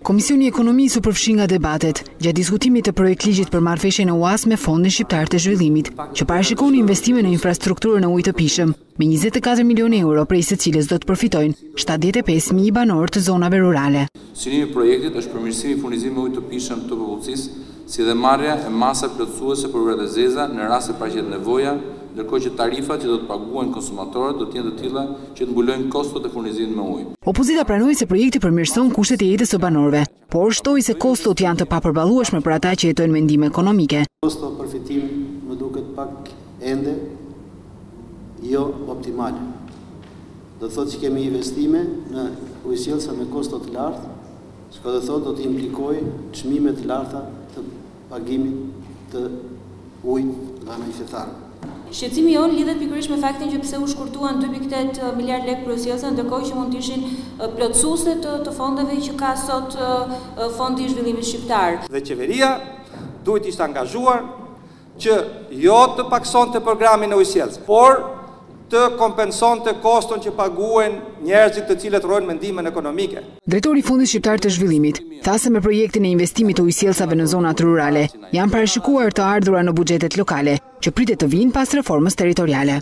Komisioni i Ekonomisë u përfshi nga debatet gjatë diskutimit të projektligjit për marrëveshjen e UAS me Fondin Shqiptar të Zhvillimit, që parashikon investime në infrastrukturën e ujit të pishëm, me 24 milionë euro, prej së cilës do të përfitojnë 75.000 banorë të zonave rurale. Synimi i projektit është përmirësimi i furnizimit me ujë të pishëm të popullsisë, si dhe marrja e masa plotësuese për urat e zeza në rast se paraqet nevoja, ndërkohë që tarifat që do të paguajnë konsumatorët do të jenë të tilla që të mbulojnë kostot e furnizimit me ujë. Opozita pranoi se projekti përmirëson kushtet e jetës së banorëve, por shtoi se kostot janë të papërballueshme për ata që jetojnë me ndihmë ekonomike. Kosto përfitim më duket pak ende jo optimale. Do të thotë që kemi investime në ujësjellsa me kosto të larta, që do të thotë do të implikojë çmime të larta të pagimit të ujit nga qytetarët. Shqetësimi jonë lidhet pikërisht me faktin që pse u shkurtuan 2.8 miliard lekë për ujësjellsa, ndërkohë që mund të ishin plotësuese të fondeve që ka sot Fondi i Zhvillimit Shqiptar. Dhe qeveria duhet ishte angazhuar që jo të paksonte programin e ujësjelljes, por të kompensonte koston që paguhen njerëzit të cilët rrojnë me ndihmën ekonomike. Drejtori i Fondit Shqiptar të Zhvillimit tha se me projektin e investimit të ujësjellsave në zonat rurale janë parashikuar të ardhura në buxhetet lokale, që pritet të vinë pas reformës territoriale.